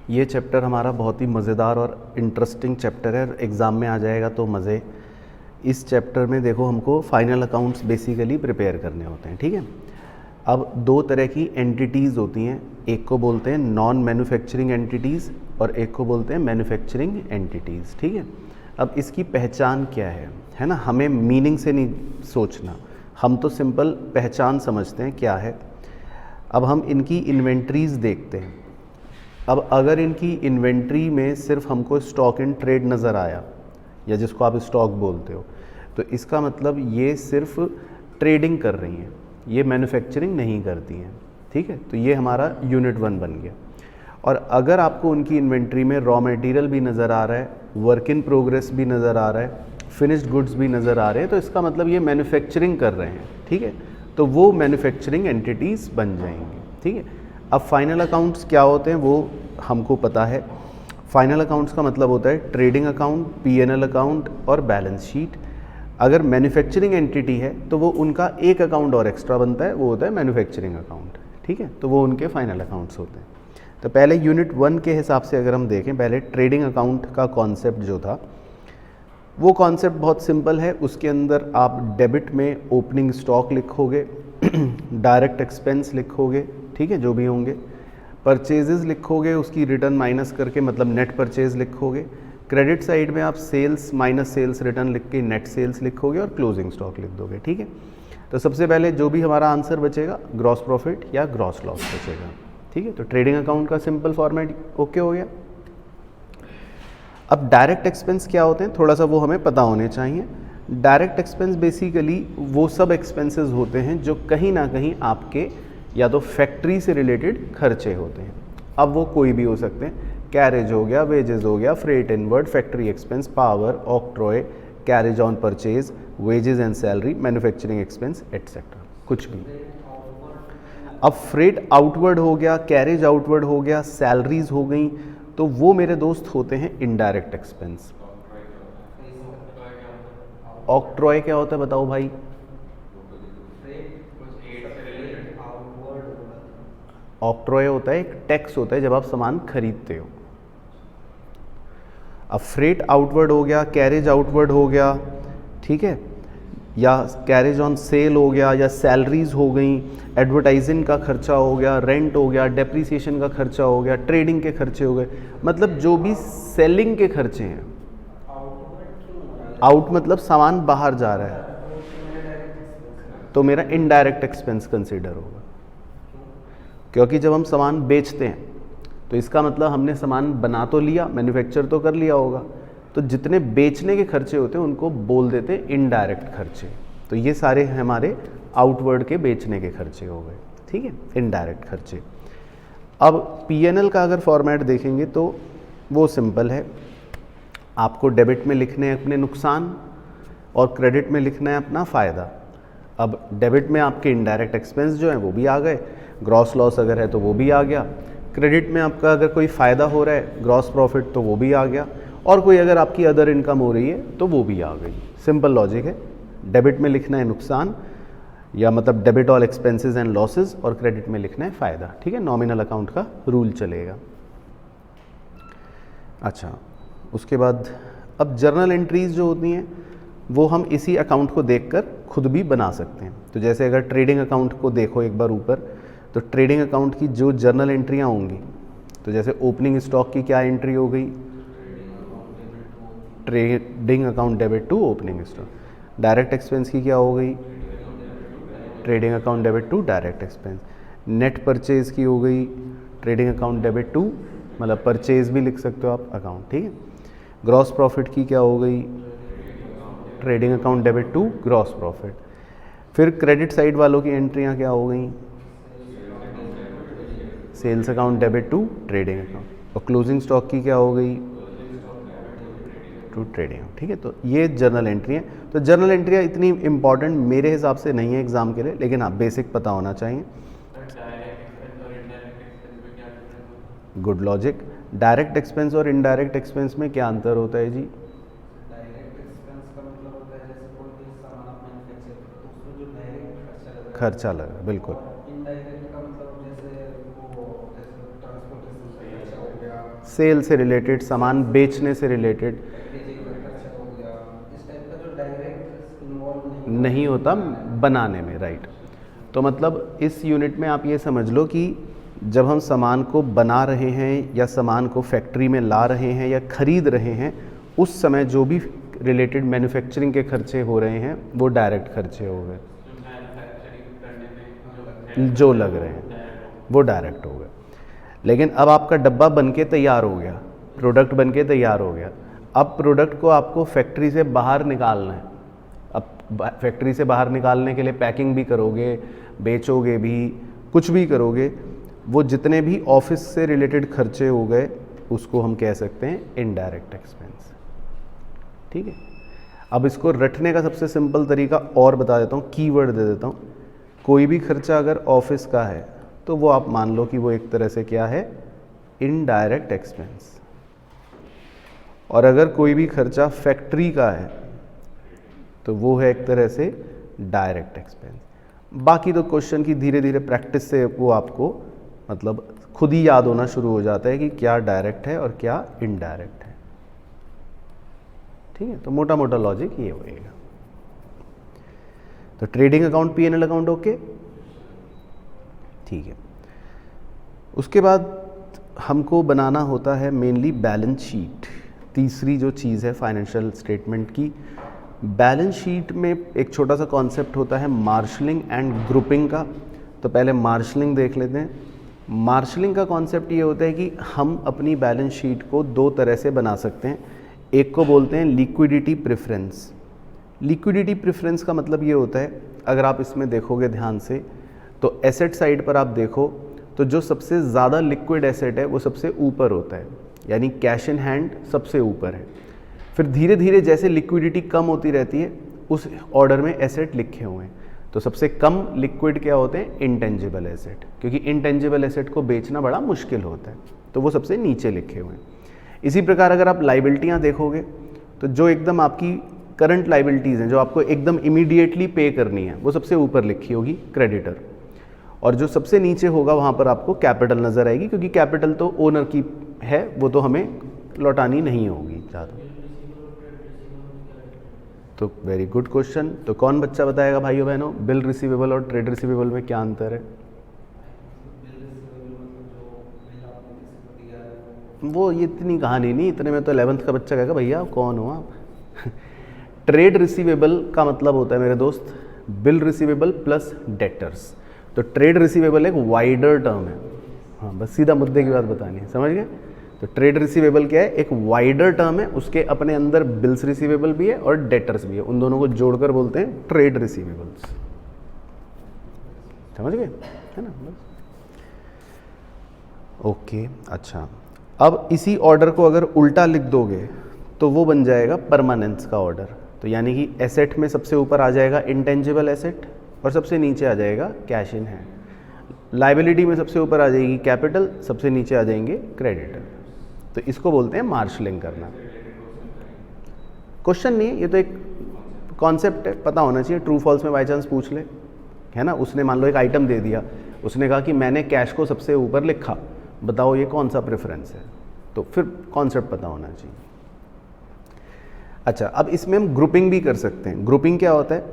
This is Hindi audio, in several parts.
ये चैप्टर हमारा बहुत ही मज़ेदार और इंटरेस्टिंग चैप्टर है, एग्ज़ाम में आ जाएगा तो मज़े। इस चैप्टर में देखो हमको फाइनल अकाउंट्स बेसिकली प्रिपेयर करने होते हैं, ठीक है। अब दो तरह की एंटिटीज़ होती हैं, एक को बोलते हैं नॉन मैन्युफैक्चरिंग एंटिटीज़ और एक को बोलते हैं मैन्युफैक्चरिंग एंटिटीज़, ठीक है। अब इसकी पहचान क्या है ना, हमें मीनिंग से नहीं सोचना, हम तो सिंपल पहचान समझते हैं क्या है। अब हम इनकी इन्वेंट्रीज़ देखते हैं। अब अगर इनकी इन्वेंट्री में सिर्फ हमको स्टॉक इन ट्रेड नज़र आया, या जिसको आप स्टॉक बोलते हो, तो इसका मतलब ये सिर्फ ट्रेडिंग कर रही हैं, ये मैन्युफैक्चरिंग नहीं करती हैं, ठीक है। तो ये हमारा यूनिट 1 बन गया। और अगर आपको उनकी इन्वेंट्री में रॉ मटेरियल भी नज़र आ रहा है, वर्क इन प्रोग्रेस भी नज़र आ रहा है, फिनिश्ड गुड्स भी नज़र आ रहे हैं, तो इसका मतलब ये मैन्युफैक्चरिंग कर रहे हैं, ठीक है। तो वो मैन्युफैक्चरिंग एंटिटीज़ बन जाएंगी, ठीक है। अब फाइनल अकाउंट्स क्या होते हैं वो हमको पता है। फाइनल अकाउंट्स का मतलब होता है ट्रेडिंग अकाउंट, P&L अकाउंट और बैलेंस शीट। अगर मैन्युफैक्चरिंग एंटिटी है तो वो उनका एक अकाउंट और एक्स्ट्रा बनता है, वो होता है मैन्युफैक्चरिंग अकाउंट, ठीक है। तो वो उनके फाइनल अकाउंट्स होते हैं। तो पहले यूनिट 1 के हिसाब से अगर हम देखें, पहले ट्रेडिंग अकाउंट का कॉन्सेप्ट जो था वो कॉन्सेप्ट बहुत सिंपल है। उसके अंदर आप डेबिट में ओपनिंग स्टॉक लिखोगे, डायरेक्ट एक्सपेंस लिखोगे, ठीक है, जो भी होंगे, परचेजेस लिखोगे, उसकी रिटर्न माइनस करके मतलब नेट परचेज लिखोगे। क्रेडिट साइड में आप सेल्स माइनस सेल्स रिटर्न लिख के नेट सेल्स लिखोगे और क्लोजिंग स्टॉक लिख दोगे, ठीक है। तो सबसे पहले जो भी हमारा आंसर बचेगा ग्रॉस प्रॉफिट या ग्रॉस लॉस बचेगा, ठीक है। तो ट्रेडिंग अकाउंट का सिंपल फॉर्मेट ओके हो गया। अब डायरेक्ट एक्सपेंस क्या होते हैं, थोड़ा सा वो हमें पता होने चाहिए। डायरेक्ट एक्सपेंस बेसिकली वो सब एक्सपेंसेस होते हैं जो कहीं ना कहीं आपके या तो फैक्ट्री से रिलेटेड खर्चे होते हैं। अब वो कोई भी हो सकते हैं, कैरेज हो गया, वेजेस हो गया, freight inward, factory expense, power, octroi, carriage on purchase, wages and salary, manufacturing expense etcetera, कुछ भी। अब फ्रेट आउटवर्ड हो गया, कैरेज आउटवर्ड हो गया, सैलरीज हो गई, तो वो मेरे दोस्त होते हैं इनडायरेक्ट एक्सपेंस। ऑक्ट्रॉय क्या होता है बताओ भाई? ऑक्ट्रॉय होता है एक टैक्स होता है जब आप सामान खरीदते हो। अब फ्रेट आउटवर्ड हो गया, कैरेज आउटवर्ड हो गया, ठीक है, या कैरेज ऑन सेल हो गया, या सैलरीज हो गई, एडवर्टाइजिंग का खर्चा हो गया, रेंट हो गया, डेप्रीसिएशन का खर्चा हो गया, ट्रेडिंग के खर्चे हो गए, मतलब जो भी सेलिंग के खर्चे हैं। आउट मतलब सामान बाहर जा रहा है, तो मेरा इनडायरेक्ट एक्सपेंस कंसीडर होगा, क्योंकि जब हम सामान बेचते हैं तो इसका मतलब हमने सामान बना तो लिया, मैन्युफैक्चर तो कर लिया होगा, तो जितने बेचने के खर्चे होते हैं उनको बोल देते हैं इनडायरेक्ट खर्चे। तो ये सारे हमारे आउटवर्ड के बेचने के खर्चे हो गए, ठीक है, इनडायरेक्ट खर्चे। अब P&L का अगर फॉर्मेट देखेंगे तो वो सिंपल है, आपको डेबिट में लिखने हैं अपने नुकसान और क्रेडिट में लिखना है अपना फ़ायदा। अब डेबिट में आपके इनडायरेक्ट एक्सपेंस जो हैं वो भी आ गए, ग्रॉस लॉस अगर है तो वो भी आ गया, क्रेडिट में आपका अगर कोई फ़ायदा हो रहा है ग्रॉस प्रॉफिट तो वो भी आ गया, और कोई अगर आपकी अदर इनकम हो रही है तो वो भी आ गई। सिंपल लॉजिक है, डेबिट में लिखना है नुकसान, या मतलब debit all expenses and losses, और क्रेडिट में लिखना है फ़ायदा, ठीक है, नॉमिनल अकाउंट का रूल चलेगा। अच्छा, उसके बाद अब जर्नल एंट्रीज़ जो होती हैं वो हम इसी अकाउंट को देखकर खुद भी बना सकते हैं। तो जैसे अगर ट्रेडिंग अकाउंट को देखो एक बार ऊपर, तो ट्रेडिंग अकाउंट की जो जर्नल एंट्रियाँ होंगी, तो जैसे ओपनिंग स्टॉक की क्या एंट्री हो गई, trading account debit to opening stock. Direct expense की क्या हो गई, trading account debit to direct expense. Net purchase की हो गई, ट्रेडिंग अकाउंट डेबिट टू, मतलब परचेज भी लिख सकते हो आप अकाउंट, ठीक है। ग्रॉस प्रॉफिट की क्या हो गई, trading account debit to gross profit. फिर क्रेडिट साइड वालों की एंट्रियाँ क्या हो गई, sales account debit to trading account, और क्लोजिंग स्टॉक की क्या हो गई, टू ट्रेडिंग, ठीक है। तो ये जर्नल एंट्री है। तो जर्नल एंट्रियाँ इतनी इंपॉर्टेंट मेरे हिसाब से नहीं है एग्जाम के लिए, लेकिन हाँ बेसिक पता होना चाहिए। Good logic. डायरेक्ट एक्सपेंस और इनडायरेक्ट एक्सपेंस में क्या अंतर होता है जी? डायरेक्ट एक्सपेंस का मतलब होता है जैसे कोई भी सामान आप मैन्युफैक्चर करते हो उसमें जो डायरेक्ट खर्चा लगा, बिल्कुल। और इनडायरेक्ट का मतलब जैसे वो जैसे ट्रांसपोर्टेशन का खर्चा हो गया, गया, सेल से रिलेटेड, सामान बेचने से रिलेटेड पैकेजिंग का खर्चा हो गया, इस टाइप का जो डायरेक्ट इन्वॉल्व नहीं होता बनाने में, राइट। तो मतलब इस यूनिट में आप ये समझ लो कि जब हम सामान को बना रहे हैं या सामान को फैक्ट्री में ला रहे हैं या खरीद रहे हैं, उस समय जो भी रिलेटेड मैन्युफैक्चरिंग के खर्चे हो रहे हैं वो डायरेक्ट खर्चे हो गए, जो लग रहे हैं वो डायरेक्ट हो गए। लेकिन अब आपका डब्बा बन के तैयार हो गया, प्रोडक्ट बन के तैयार हो गया, अब प्रोडक्ट को आपको फैक्ट्री से बाहर निकालना है। अब फैक्ट्री से बाहर निकालने के लिए पैकिंग भी करोगे, बेचोगे भी, कुछ भी करोगे, वो जितने भी ऑफिस से रिलेटेड खर्चे हो गए उसको हम कह सकते हैं इनडायरेक्ट एक्सपेंस। ठीक है, अब इसको रटने का सबसे सिंपल तरीका और बता देता हूँ, कीवर्ड दे देता हूँ। कोई भी खर्चा अगर ऑफिस का है तो वो आप मान लो कि वो एक तरह से क्या है, इनडायरेक्ट एक्सपेंस। और अगर कोई भी खर्चा फैक्ट्री का है तो वो है एक तरह से डायरेक्ट एक्सपेंस। बाकी तो क्वेश्चन की धीरे धीरे प्रैक्टिस से वो आपको मतलब खुद ही याद होना शुरू हो जाता है कि क्या डायरेक्ट है और क्या इनडायरेक्ट है। ठीक है, तो मोटा मोटा लॉजिक ये होएगा। तो trading account, P N L account okay, ठीक है। उसके बाद हमको बनाना होता है मेनली बैलेंस शीट। तीसरी जो चीज़ है फाइनेंशियल स्टेटमेंट की, बैलेंस शीट में एक छोटा सा कॉन्सेप्ट होता है मार्शलिंग एंड ग्रुपिंग का। तो पहले मार्शलिंग देख लेते हैं। मार्शलिंग का कॉन्सेप्ट ये होता है कि हम अपनी बैलेंस शीट को दो तरह से बना सकते हैं। एक को बोलते हैं लिक्विडिटी प्रेफरेंस। लिक्विडिटी प्रेफरेंस का मतलब ये होता है, अगर आप इसमें देखोगे ध्यान से तो एसेट साइड पर आप देखो तो जो सबसे ज़्यादा लिक्विड एसेट है वो सबसे ऊपर होता है, यानी कैश इन हैंड सबसे ऊपर है। फिर धीरे धीरे जैसे लिक्विडिटी कम होती रहती है उस ऑर्डर में एसेट लिखे हुए हैं। तो सबसे कम लिक्विड क्या होते हैं, इंटेंजिबल एसेट, क्योंकि इंटेंजिबल एसेट को बेचना बड़ा मुश्किल होता है, तो वो सबसे नीचे लिखे हुए हैं। इसी प्रकार अगर आप लाइबिलिटियाँ देखोगे तो जो एकदम आपकी करंट लाइबिलिटीज़ हैं, जो आपको एकदम इमीडिएटली पे करनी है, वो सबसे ऊपर लिखी होगी क्रेडिटर। और जो सबसे नीचे होगा वहाँ पर आपको कैपिटल नज़र आएगी, क्योंकि कैपिटल तो ओनर की है, वो तो हमें लौटानी नहीं होगी ज़्यादा। तो वेरी गुड क्वेश्चन। तो कौन बच्चा बताएगा भाइयों बहनों, बिल रिसीवेबल और ट्रेड रिसीवेबल में क्या अंतर है? वो ये इतनी कहानी नहीं, इतने में तो 11th का बच्चा कहेगा भैया कौन हो आप। ट्रेड रिसीवेबल का मतलब होता है मेरे दोस्त बिल रिसीवेबल प्लस डेटर्स। तो ट्रेड रिसीवेबल एक वाइडर टर्म है। हाँ, बस सीधा मुद्दे की बात बतानी है, समझ गए? तो ट्रेड रिसीवेबल क्या है, एक वाइडर टर्म है, उसके अपने अंदर बिल्स रिसीवेबल भी है और डेटर्स भी है, उन दोनों को जोड़कर बोलते हैं ट्रेड रिसीवेबल्स। समझ गए, है ना? बस ओके। अच्छा, अब इसी ऑर्डर को अगर उल्टा लिख दोगे तो वो बन जाएगा परमानेंस का ऑर्डर। तो यानी कि एसेट में सबसे ऊपर आ जाएगा इंटेंजिबल एसेट और सबसे नीचे आ जाएगा कैश इन हैंड। लाइबिलिटी में सबसे ऊपर आ जाएगी कैपिटल, सबसे नीचे आ जाएंगे क्रेडिटर। तो इसको बोलते हैं मार्शलिंग करना। क्वेश्चन नहीं है, ये तो एक कॉन्सेप्ट है, पता होना चाहिए। ट्रू फॉल्स में बाई चांस पूछ ले, है ना? उसने मान लो एक आइटम दे दिया, उसने कहा कि मैंने कैश को सबसे ऊपर लिखा, बताओ ये कौन सा प्रेफरेंस है? तो फिर कॉन्सेप्ट पता होना चाहिए। अच्छा, अब इसमें हम ग्रुपिंग भी कर सकते हैं। ग्रुपिंग क्या होता है,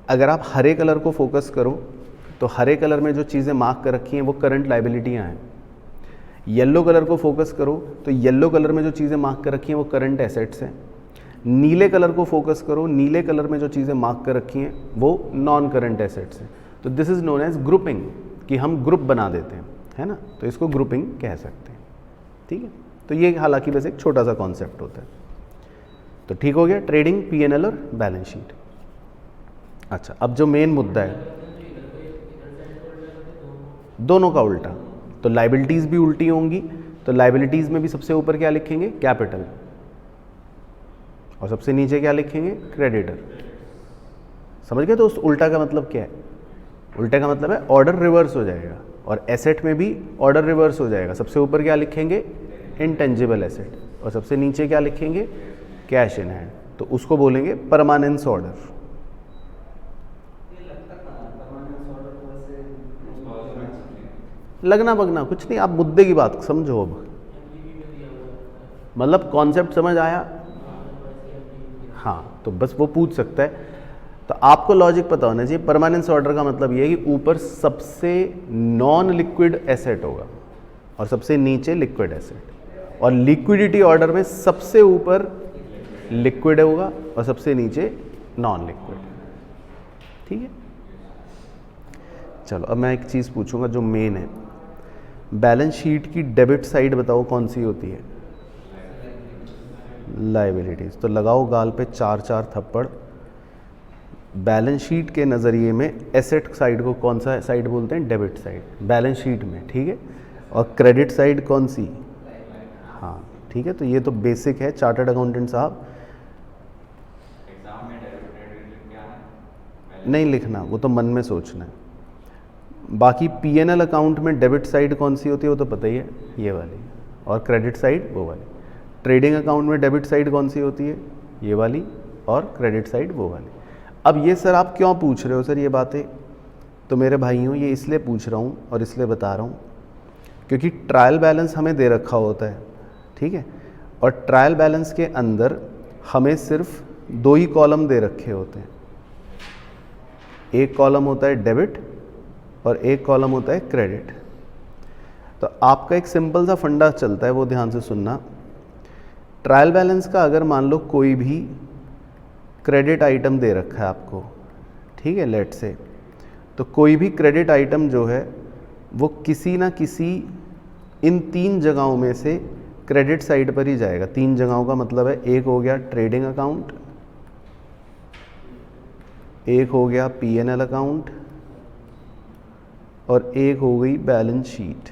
अगर आप हरे कलर को फोकस करो तो हरे कलर में जो चीज़ें मार्क कर रखी हैं वो करंट लाइबिलिटियाँ हैं। येलो कलर को फोकस करो तो येलो कलर में जो चीज़ें मार्क कर रखी हैं वो करंट एसेट्स हैं। नीले कलर को फोकस करो, नीले कलर में जो चीज़ें मार्क कर रखी हैं वो नॉन करंट एसेट्स हैं। तो this is known as grouping, कि हम ग्रुप बना देते हैं, है ना? तो इसको ग्रुपिंग कह सकते हैं। ठीक है, तो ये हालांकि बस एक छोटा सा कॉन्सेप्ट होता है। तो ठीक हो गया ट्रेडिंग, पी&एल और बैलेंस शीट। अच्छा, अब जो मेन मुद्दा है, दोनों का उल्टा, तो लाइबिलिटीज़ भी उल्टी होंगी। तो लाइबिलिटीज़ में भी सबसे ऊपर क्या लिखेंगे, कैपिटल, और सबसे नीचे क्या लिखेंगे, क्रेडिटर। समझ गए? तो उस उल्टा का मतलब क्या है? उल्टा का मतलब है ऑर्डर रिवर्स हो जाएगा, और एसेट में भी ऑर्डर रिवर्स हो जाएगा। सबसे ऊपर क्या लिखेंगे, इंटेंजिबल एसेट, और सबसे नीचे क्या लिखेंगे, कैश इन हैंड। तो उसको बोलेंगे परमानेंस ऑर्डर। लगना बगना कुछ नहीं, आप मुद्दे की बात समझो। अब मतलब कॉन्सेप्ट समझ आया? हाँ, तो बस वो पूछ सकता है। तो आपको लॉजिक पता होना चाहिए। परमानेंस ऑर्डर का मतलब ये है कि ऊपर सबसे नॉन लिक्विड एसेट होगा और सबसे नीचे लिक्विड एसेट, और लिक्विडिटी ऑर्डर में सबसे ऊपर लिक्विड होगा और सबसे नीचे नॉन लिक्विड। ठीक है, चलो अब मैं एक चीज़ पूछूंगा जो मेन है। बैलेंस शीट की डेबिट साइड बताओ कौन सी होती है? लाइबिलिटीज। तो लगाओ गाल पे 4 थप्पड़। बैलेंस शीट के नज़रिए में एसेट साइड को कौन सा साइड बोलते हैं? डेबिट साइड, बैलेंस शीट में। ठीक है, और क्रेडिट साइड कौन सी? हाँ ठीक है, तो ये तो बेसिक है चार्टर्ड अकाउंटेंट साहब। एग्जाम में डेबिट क्रेडिट क्या है? नहीं लिखना, वो तो मन में सोचना है। बाकी P&L अकाउंट में डेबिट साइड कौन सी होती है वो तो पता ही है, ये वाली, और क्रेडिट साइड वो वाली। ट्रेडिंग अकाउंट में डेबिट साइड कौन सी होती है? ये वाली, और क्रेडिट साइड वो वाली। अब ये सर आप क्यों पूछ रहे हो सर ये बातें? तो मेरे भाइयों ये इसलिए पूछ रहा हूँ और इसलिए बता रहा हूँ क्योंकि ट्रायल बैलेंस हमें दे रखा होता है, ठीक है, और ट्रायल बैलेंस के अंदर हमें सिर्फ 2 ही कॉलम दे रखे होते हैं। एक कॉलम होता है डेबिट और एक कॉलम होता है क्रेडिट। तो आपका एक सिंपल सा फंडा चलता है, वो ध्यान से सुनना। ट्रायल बैलेंस का अगर मान लो कोई भी क्रेडिट आइटम दे रखा है आपको, ठीक है, लेट से, तो कोई भी क्रेडिट आइटम जो है वो किसी ना किसी इन 3 जगहों में से क्रेडिट साइड पर ही जाएगा। 3 जगहों का मतलब है, एक हो गया ट्रेडिंग अकाउंट, एक हो गया P&L अकाउंट, और एक हो गई बैलेंस शीट।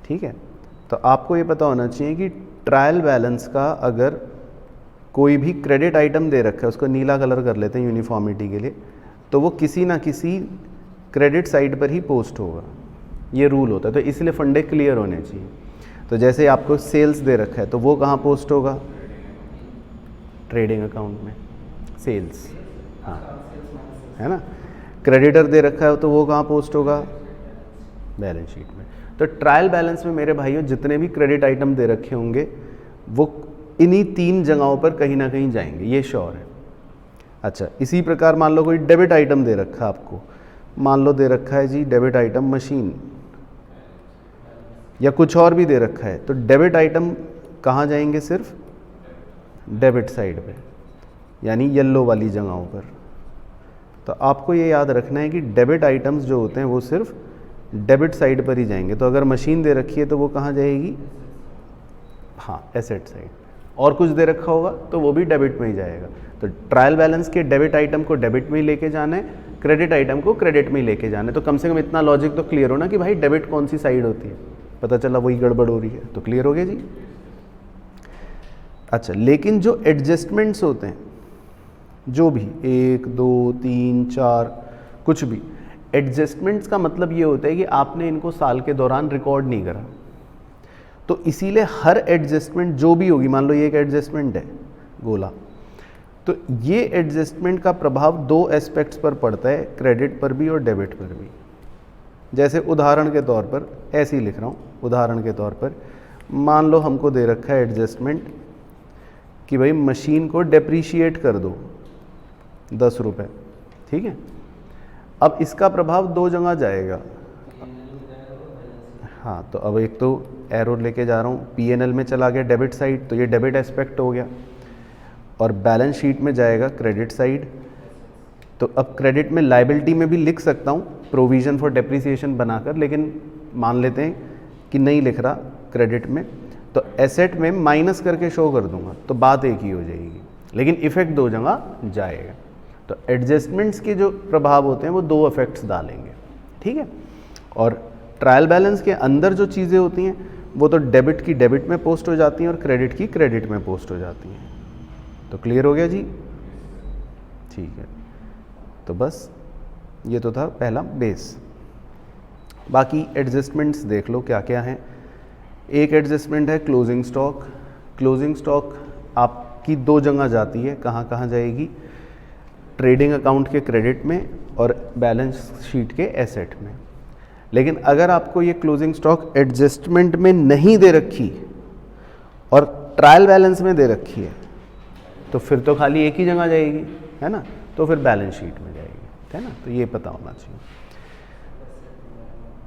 ठीक है, तो आपको ये पता होना चाहिए कि ट्रायल बैलेंस का अगर कोई भी क्रेडिट आइटम दे रखा है, उसको नीला कलर कर लेते हैं यूनिफॉर्मिटी के लिए, तो वो किसी ना किसी क्रेडिट साइड पर ही पोस्ट होगा। ये रूल होता है, तो इसलिए फंडे क्लियर होने चाहिए। तो जैसे आपको सेल्स दे रखा है तो वो कहाँ पोस्ट होगा? ट्रेडिंग अकाउंट में सेल्स, हाँ है ना। क्रेडिटर दे रखा है तो वो कहाँ पोस्ट होगा? बैलेंस शीट में। तो ट्रायल बैलेंस में मेरे भाइयों जितने भी क्रेडिट आइटम दे रखे होंगे वो इन्हीं 3 जगहों पर कहीं ना कहीं जाएंगे, ये श्योर है। अच्छा, इसी प्रकार मान लो कोई डेबिट आइटम दे रखा है आपको, मान लो दे रखा है जी डेबिट आइटम मशीन, या कुछ और भी दे रखा है, तो डेबिट आइटम कहाँ जाएंगे? सिर्फ डेबिट साइड पे, यानी येलो वाली जगहों पर। तो आपको ये याद रखना है कि डेबिट आइटम्स जो होते हैं वो सिर्फ डेबिट साइड पर ही जाएंगे। तो अगर मशीन दे रखी है तो वो कहाँ जाएगी? हाँ, एसेट साइड। और कुछ दे रखा होगा तो वो भी डेबिट में ही जाएगा। तो ट्रायल बैलेंस के डेबिट आइटम को डेबिट में ही लेके जाना है, क्रेडिट आइटम को क्रेडिट में ही लेके जाना है। तो कम से कम इतना लॉजिक तो क्लियर हो ना कि भाई डेबिट कौन सी साइड होती है। पता चला वही गड़बड़ हो रही है, तो क्लियर हो गया जी। अच्छा, लेकिन जो एडजस्टमेंट्स होते हैं, जो भी 1 2 3 4 कुछ भी एडजस्टमेंट्स का मतलब ये होता है कि आपने इनको साल के दौरान रिकॉर्ड नहीं करा, तो इसीलिए हर एडजस्टमेंट जो भी होगी, मान लो ये एक एडजस्टमेंट है गोला, तो ये एडजस्टमेंट का प्रभाव 2 एस्पेक्ट्स पर पड़ता है, क्रेडिट पर भी और डेबिट पर भी। जैसे उदाहरण के तौर पर ऐसे ही लिख रहा हूँ, उदाहरण के तौर पर मान लो हमको दे रखा है एडजस्टमेंट कि भाई मशीन को डेप्रीशिएट कर दो 10 रुपये, ठीक है। अब इसका प्रभाव 2 जगह जाएगा। हाँ, तो अब एक तो एरो लेके जा रहा हूँ, P&L में चला गया डेबिट साइड, तो ये डेबिट एस्पेक्ट हो गया, और बैलेंस शीट में जाएगा क्रेडिट साइड। तो अब क्रेडिट में लाइबिलिटी में भी लिख सकता हूँ प्रोविज़न फॉर डेप्रिसिएशन बनाकर, लेकिन मान लेते हैं कि नहीं लिख रहा क्रेडिट में, तो एसेट में माइनस करके शो कर दूंगा, तो बात एक ही हो जाएगी, लेकिन इफ़ेक्ट 2 जगह जाएगा। तो एडजस्टमेंट्स के जो प्रभाव होते हैं वो 2 इफेक्ट्स डालेंगे, ठीक है। और ट्रायल बैलेंस के अंदर जो चीज़ें होती हैं वो तो डेबिट की डेबिट में पोस्ट हो जाती हैं और क्रेडिट की क्रेडिट में पोस्ट हो जाती हैं। तो क्लियर हो गया जी, ठीक है। तो बस ये तो था पहला बेस। बाकी एडजस्टमेंट्स देख लो क्या क्या हैं। एक एडजस्टमेंट है क्लोजिंग स्टॉक। क्लोजिंग स्टॉक आपकी 2 जगह जाती है, कहाँ कहाँ जाएगी? ट्रेडिंग अकाउंट के क्रेडिट में और बैलेंस शीट के एसेट में। लेकिन अगर आपको ये क्लोजिंग स्टॉक एडजस्टमेंट में नहीं दे रखी ट्रायल बैलेंस में दे रखी है तो फिर तो खाली एक ही जगह जाएगी, है ना, तो फिर बैलेंस शीट में जाएगी, है ना, तो ये पता होना चाहिए।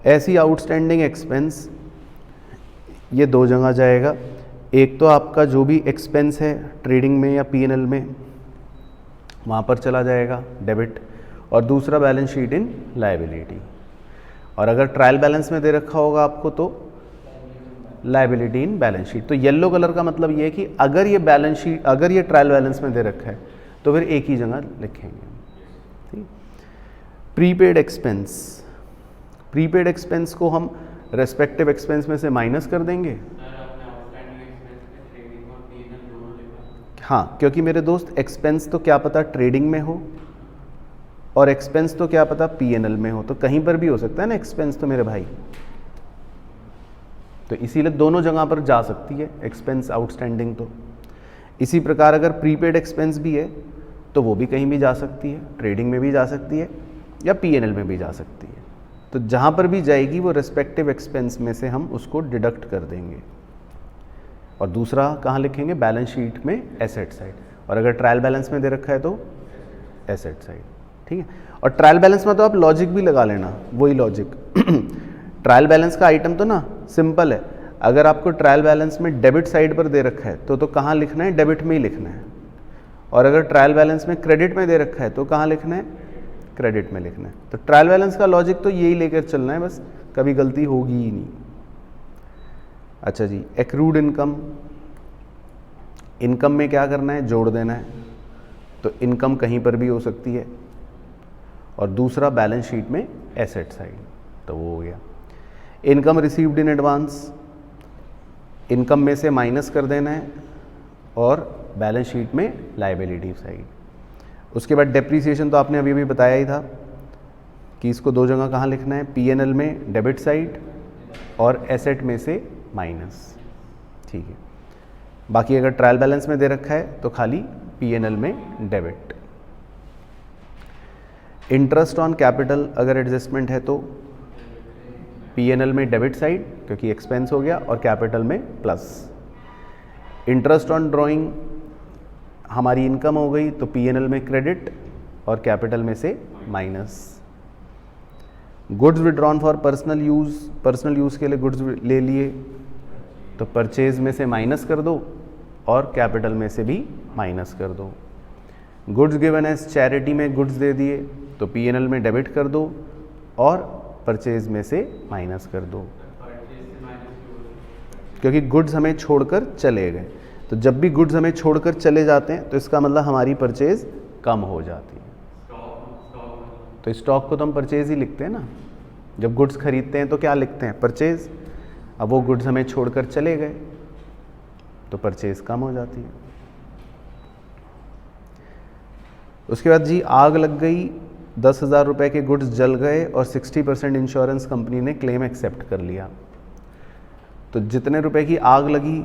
ऐसी आउटस्टैंडिंग एक्सपेंस ये दो जगह जाएगा, एक तो आपका जो भी एक्सपेंस है ट्रेडिंग में या पीएनएल में वहाँ पर चला जाएगा डेबिट, और दूसरा बैलेंस शीट इन लायबिलिटी। और अगर ट्रायल बैलेंस में दे रखा होगा आपको तो लायबिलिटी इन बैलेंस शीट। तो येलो कलर का मतलब ये है कि अगर ये बैलेंस शीट, अगर ये ट्रायल बैलेंस में दे रखा है तो फिर एक ही जगह लिखेंगे, ठीक। प्रीपेड एक्सपेंस, प्रीपेड एक्सपेंस को हम रेस्पेक्टिव एक्सपेंस में से माइनस कर देंगे। हाँ, क्योंकि मेरे दोस्त एक्सपेंस तो क्या पता ट्रेडिंग में हो और एक्सपेंस तो क्या पता पीएनएल में हो, तो कहीं पर भी हो सकता है ना एक्सपेंस तो मेरे भाई, तो इसीलिए दोनों जगह पर जा सकती है एक्सपेंस आउटस्टैंडिंग। तो इसी प्रकार अगर प्रीपेड एक्सपेंस भी है तो वो भी कहीं भी जा सकती है, ट्रेडिंग में भी जा सकती है या पीएनएल में भी जा सकती है। तो जहाँ पर भी जाएगी वो रेस्पेक्टिव एक्सपेंस में से हम उसको डिडक्ट कर देंगे। और दूसरा कहाँ लिखेंगे, बैलेंस शीट में एसेट साइड, और अगर ट्रायल बैलेंस में दे रखा है तो एसेट साइड, ठीक है। और ट्रायल बैलेंस में तो आप लॉजिक भी लगा लेना, वही लॉजिक ट्रायल बैलेंस का आइटम तो ना सिंपल है, अगर आपको ट्रायल बैलेंस में डेबिट साइड पर दे रखा है तो कहाँ लिखना है, डेबिट में ही लिखना है। और अगर ट्रायल बैलेंस में क्रेडिट में दे रखा है तो कहाँ लिखना है, क्रेडिट में लिखना है। तो ट्रायल बैलेंस का लॉजिक तो यही लेकर चलना है, बस कभी गलती होगी ही नहीं। अच्छा जी, एक्रूड इनकम, इनकम में क्या करना है, जोड़ देना है। तो इनकम कहीं पर भी हो सकती है, और दूसरा बैलेंस शीट में एसेट साइड, तो वो हो गया। Income received in advance, income में से माइनस कर देना है और बैलेंस शीट में लायबिलिटी साइड। उसके बाद डेप्रीसिएशन तो आपने अभी अभी बताया ही था कि इसको दो जगह कहाँ लिखना है, पीएनएल में डेबिट साइड और एसेट में से माइनस, ठीक है। बाकी अगर ट्रायल बैलेंस में दे रखा है तो खाली पीएनएल में डेबिट। इंटरेस्ट ऑन कैपिटल अगर एडजस्टमेंट है तो पीएनएल में डेबिट साइड क्योंकि एक्सपेंस हो गया, और कैपिटल में प्लस। इंटरेस्ट ऑन ड्राइंग हमारी इनकम हो गई तो पीएनएल में क्रेडिट और कैपिटल में से minus. Goods withdrawn for personal use, personal use के लिए गुड्स ले लिए तो परचेज में से माइनस कर दो और कैपिटल में से भी माइनस कर दो। गुड्स गिवन एज चैरिटी में गुड्स दे दिए तो पीएनएल में डेबिट कर दो और परचेज में से माइनस कर दो, क्योंकि गुड्स हमें छोड़कर चले गए। तो जब भी गुड्स हमें छोड़कर चले जाते हैं तो इसका मतलब हमारी परचेज कम हो जाती है। तो स्टॉक को तो हम परचेज ही लिखते हैं ना, जब गुड्स खरीदते हैं तो क्या लिखते हैं, परचेज। अब वो गुड्स हमें छोड़कर चले गए तो परचेज कम हो जाती है। उसके बाद जी आग लग गई, 10,000 रुपये के गुड्स जल गए और 60% इंश्योरेंस कंपनी ने क्लेम एक्सेप्ट कर लिया। तो जितने रुपए की आग लगी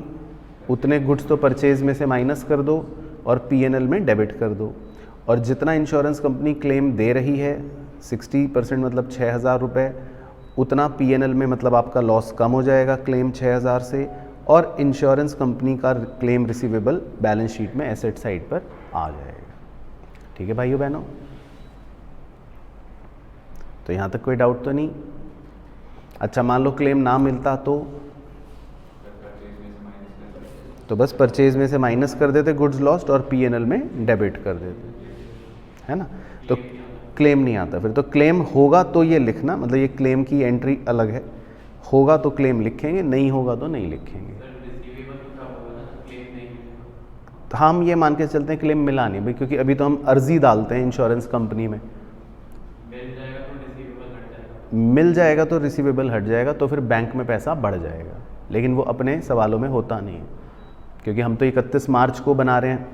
उतने गुड्स तो परचेज में से माइनस कर दो और पीएनएल में डेबिट कर दो, और जितना इंश्योरेंस कंपनी क्लेम दे रही है 60% मतलब 6,000 रुपये, उतना पीएनएल में मतलब आपका लॉस कम हो जाएगा क्लेम 6,000 से, और इंश्योरेंस कंपनी का क्लेम रिसीवेबल बैलेंस शीट में एसेट साइड पर आ जाएगा। ठीक है भाइयों बहनों, तो यहाँ तक कोई डाउट तो नहीं। अच्छा मान लो क्लेम ना मिलता तो बस परचेज में से माइनस कर देते गुड्स लॉस्ट और पीएनएल में डेबिट कर देते, है ना। तो क्लेम नहीं आता फिर, तो क्लेम होगा तो ये लिखना, मतलब ये क्लेम की एंट्री अलग है, होगा तो क्लेम लिखेंगे, नहीं होगा तो नहीं लिखेंगे। तो हम ये मान के चलते हैं क्लेम मिला नहीं भाई, क्योंकि अभी तो हम अर्जी डालते हैं इंश्योरेंस कंपनी में। मिल जाएगा तो रिसीवेबल हट जाएगा तो फिर बैंक में पैसा बढ़ जाएगा, लेकिन वो अपने सवालों में होता नहीं है, क्योंकि हम तो 31 मार्च को बना रहे हैं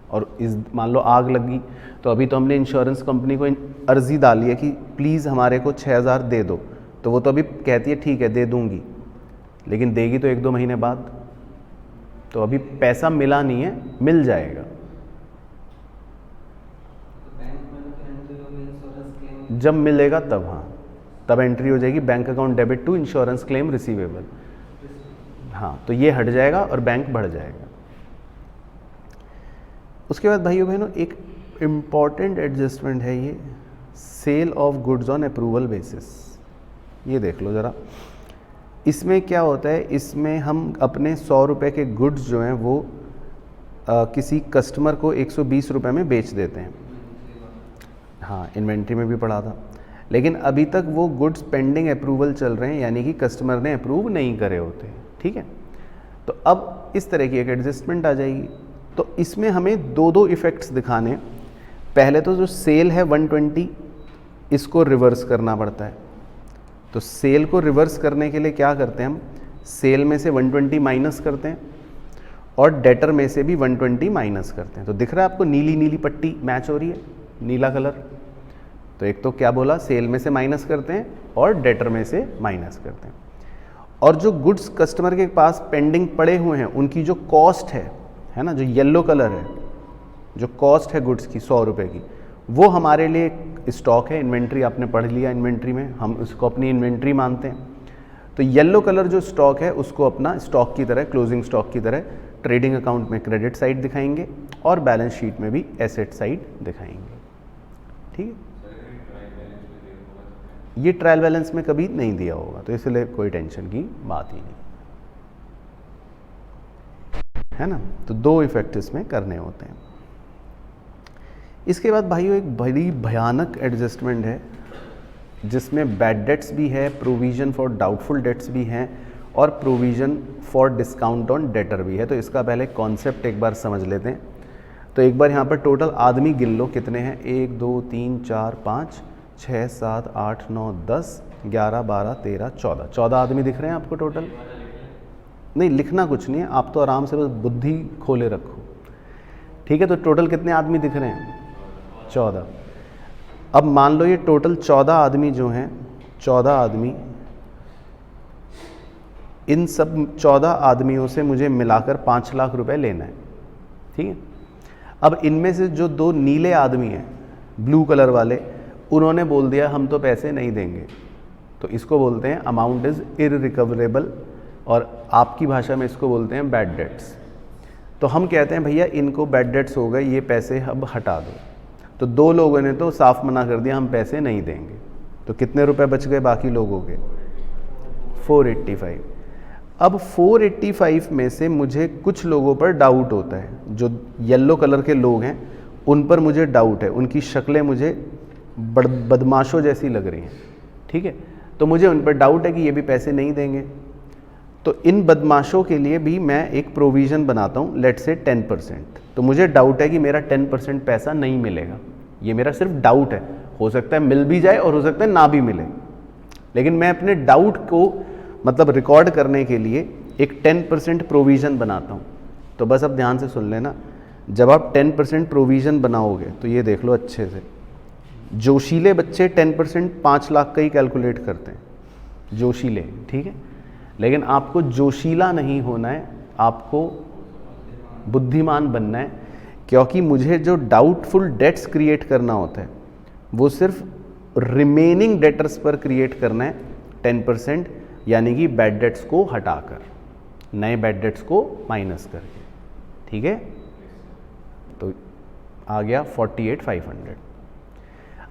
और इस मान लो आग लगी तो अभी तो हमने इंश्योरेंस कंपनी को अर्जी डाली है कि प्लीज़ हमारे को 6,000 दे दो, तो वो तो अभी कहती है ठीक है दे दूंगी, लेकिन देगी तो 1-2 महीने बाद, तो अभी पैसा मिला नहीं है, मिल जाएगा। जब मिलेगा तब, हाँ तब एंट्री हो जाएगी bank account debit to insurance claim receivable. हाँ, तो ये हट जाएगा और बैंक बढ़ जाएगा। उसके बाद भाइयों बहनों एक इम्पॉर्टेंट एडजस्टमेंट है ये, sale of goods on approval basis. ये देख लो ज़रा, इसमें क्या होता है, इसमें हम अपने 100 रुपये के गुड्स जो हैं वो किसी कस्टमर को 120 रुपये में बेच देते हैं। हाँ, इन्वेंट्री में भी पढ़ा था, लेकिन अभी तक वो गुड्स पेंडिंग अप्रूवल चल रहे हैं, यानी कि कस्टमर ने अप्रूव नहीं करे होते। ठीक है, तो अब इस तरह की एक एडजस्टमेंट आ जाएगी। तो इसमें हमें दो इफ़ेक्ट्स दिखाने। पहले तो जो सेल है 120, इसको रिवर्स करना पड़ता है। तो सेल को रिवर्स करने के लिए क्या करते हैं हम, सेल में से 120 माइनस करते हैं और डेटर में से भी 120 माइनस करते हैं। तो दिख रहा है आपको, नीली नीली पट्टी मैच हो रही है, नीला कलर। तो एक तो क्या बोला, सेल में से माइनस करते हैं और डेटर में से माइनस करते हैं। और जो गुड्स कस्टमर के पास पेंडिंग पड़े हुए हैं उनकी जो कॉस्ट है ना, जो येलो कलर है, जो कॉस्ट है गुड्स की 100 रुपये की, वो हमारे लिए स्टॉक है। इन्वेंट्री आपने पढ़ लिया, इन्वेंट्री में हम उसको अपनी इन्वेंट्री मानते हैं। तो येलो कलर जो स्टॉक है उसको अपना स्टॉक की तरह, क्लोजिंग स्टॉक की तरह ट्रेडिंग अकाउंट में क्रेडिट साइड दिखाएंगे और बैलेंस शीट में भी एसेट साइड दिखाएंगे। ठीक है, ये ट्रायल बैलेंस में कभी नहीं दिया होगा, तो इसलिए कोई टेंशन की बात ही नहीं है ना। तो दो इफेक्ट इसमें करने होते हैं। इसके बाद भाइयों एक बड़ी भयानक एडजस्टमेंट है जिसमें बैड डेट्स भी है, प्रोविज़न फॉर डाउटफुल डेट्स भी हैं और provision for discount on debtor भी है। तो इसका पहले कॉन्सेप्ट एक बार समझ लेते हैं। तो एक बार यहाँ पर टोटल आदमी गिन लो कितने हैं, 1 2 3 4 5 6 7 8 9 10 11 12 13 14 14 आदमी दिख रहे हैं आपको टोटल। नहीं, लिखना कुछ नहीं है, आप तो आराम से बस बुद्धि खोले रखो। ठीक है, तो टोटल कितने आदमी दिख रहे हैं, 14। अब मान लो ये टोटल 14 आदमी जो हैं, 14 आदमी, इन सब 14 आदमियों से मुझे मिलाकर 5 लाख रुपए लेना है। ठीक है, अब इनमें से जो 2 नीले आदमी हैं, ब्लू कलर वाले, उन्होंने बोल दिया हम तो पैसे नहीं देंगे। तो इसको बोलते हैं अमाउंट इज़ इररिकवरेबल, और आपकी भाषा में इसको बोलते हैं बैड डेट्स। तो हम कहते हैं भैया इनको बैड डेट्स हो गए, ये पैसे अब हटा दो। तो 2 लोगों ने तो साफ मना कर दिया हम पैसे नहीं देंगे। तो कितने रुपए बच गए बाकी लोगों के, 485। अब 485 में से मुझे कुछ लोगों पर डाउट होता है, जो येलो कलर के लोग हैं उन पर मुझे डाउट है, उनकी शक्लें मुझे बदमाशों जैसी लग रही हैं। ठीक है, तो मुझे उन पर डाउट है कि ये भी पैसे नहीं देंगे। तो इन बदमाशों के लिए भी मैं एक प्रोविज़न बनाता हूँ, लेट से 10%। तो मुझे डाउट है कि मेरा 10% पैसा नहीं मिलेगा, ये मेरा सिर्फ डाउट है, हो सकता है मिल भी जाए और हो सकता है ना भी मिले, लेकिन मैं अपने डाउट को मतलब रिकॉर्ड करने के लिए एक 10% प्रोविज़न बनाता हूँ। तो बस अब ध्यान से सुन लेना, जब आप 10% प्रोविज़न बनाओगे तो ये देख लो अच्छे से, जोशीले बच्चे 10% 5 लाख का ही कैलकुलेट करते हैं, जोशीले। ठीक है, लेकिन आपको जोशीला नहीं होना है, आपको बुद्धिमान बनना है, क्योंकि मुझे जो डाउटफुल डेट्स क्रिएट करना होता है वो सिर्फ रिमेनिंग डेटर्स पर क्रिएट करना है 10%, यानी कि बैड डेट्स को हटाकर, नए बैड डेट्स को माइनस करके। ठीक है, तो आ गया 48,500।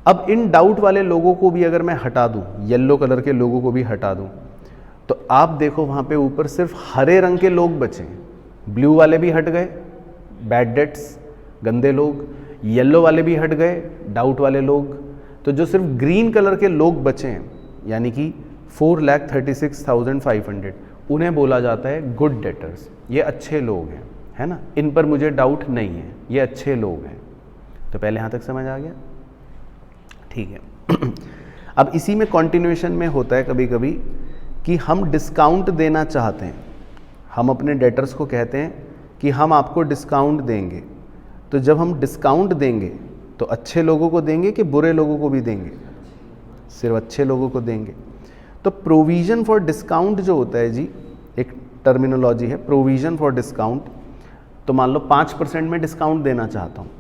अब इन डाउट वाले लोगों को भी अगर मैं हटा दूं, येलो कलर के लोगों को भी हटा दूं, तो आप देखो वहाँ पे ऊपर सिर्फ हरे रंग के लोग बचे, ब्लू वाले भी हट गए, बैड डेट्स गंदे लोग, येलो वाले भी हट गए, डाउट वाले लोग। तो जो सिर्फ ग्रीन कलर के लोग बचे हैं, यानी कि 4,36,500, उन्हें बोला जाता है गुड डेटर्स। ये अच्छे लोग हैं, है ना, इन पर मुझे डाउट नहीं है, ये अच्छे लोग हैं। तो पहले यहाँ तक समझ आ गया। ठीक है, अब इसी में कॉन्टिन्यूएशन में होता है कभी कभी कि हम डिस्काउंट देना चाहते हैं, हम अपने डेटर्स को कहते हैं कि हम आपको डिस्काउंट देंगे। तो जब हम डिस्काउंट देंगे तो अच्छे लोगों को देंगे कि बुरे लोगों को भी देंगे, सिर्फ अच्छे लोगों को देंगे। तो प्रोविज़न फॉर डिस्काउंट जो होता है जी, एक टर्मिनोलॉजी है प्रोविज़न फॉर डिस्काउंट। तो मान लो 5% में डिस्काउंट देना चाहता हूँ,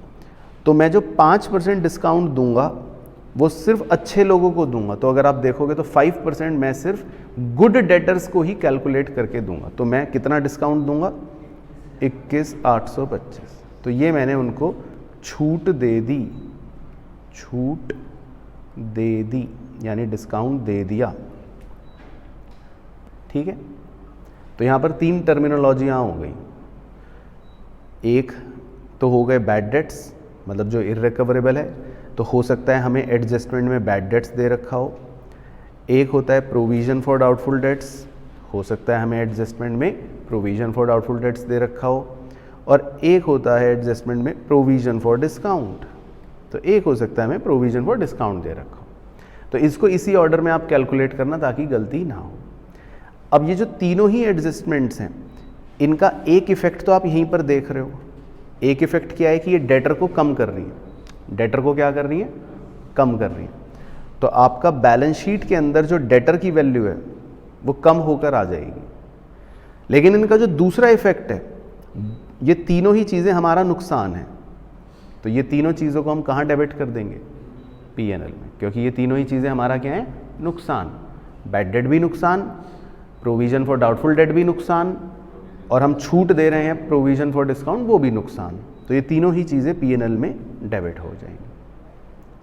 तो मैं जो 5% डिस्काउंट दूंगा वो सिर्फ अच्छे लोगों को दूंगा। तो अगर आप देखोगे तो 5% मैं सिर्फ गुड डेटर्स को ही कैलकुलेट करके दूंगा। तो मैं कितना डिस्काउंट दूंगा? 21,825। तो ये मैंने उनको छूट दे दी, छूट दे दी यानी डिस्काउंट दे दिया। ठीक है, तो यहाँ पर 3 टर्मिनोलॉजियाँ हो गई। एक तो हो गए बैड डेट्स, मतलब जो इर्रिकवरेबल है, तो हो सकता है हमें एडजस्टमेंट में बैड डेट्स दे रखा हो। एक होता है प्रोविज़न फॉर डाउटफुल डेट्स, हो सकता है हमें एडजस्टमेंट में प्रोविज़न फॉर डाउटफुल डेट्स दे रखा हो। और एक होता है एडजस्टमेंट में प्रोविज़न फॉर डिस्काउंट, तो एक हो सकता है हमें प्रोविज़न फॉर डिस्काउंट दे रखा हो। तो इसको इसी ऑर्डर में आप कैलकुलेट करना ताकि गलती ना हो। अब ये जो तीनों ही एडजस्टमेंट्स हैं, इनका एक इफ़ेक्ट तो आप यहीं पर देख रहे हो। एक इफ़ेक्ट क्या है कि ये डेटर को कम कर रही है। डेटर को क्या कर रही है? कम कर रही है। तो आपका बैलेंस शीट के अंदर जो डेटर की वैल्यू है वो कम होकर आ जाएगी। लेकिन इनका जो दूसरा इफ़ेक्ट है, ये तीनों ही चीज़ें हमारा नुकसान है। तो ये तीनों चीज़ों को हम कहाँ डेबिट कर देंगे? P&L में, क्योंकि ये तीनों ही चीज़ें हमारा क्या है? नुकसान। बैड डेट भी नुकसान, प्रोविज़न फॉर डाउटफुल डेट भी नुकसान, और हम छूट दे रहे हैं प्रोविज़न फॉर डिस्काउंट, वो भी नुकसान। तो ये तीनों ही चीज़ें P&L में डेबिट हो जाएंगी।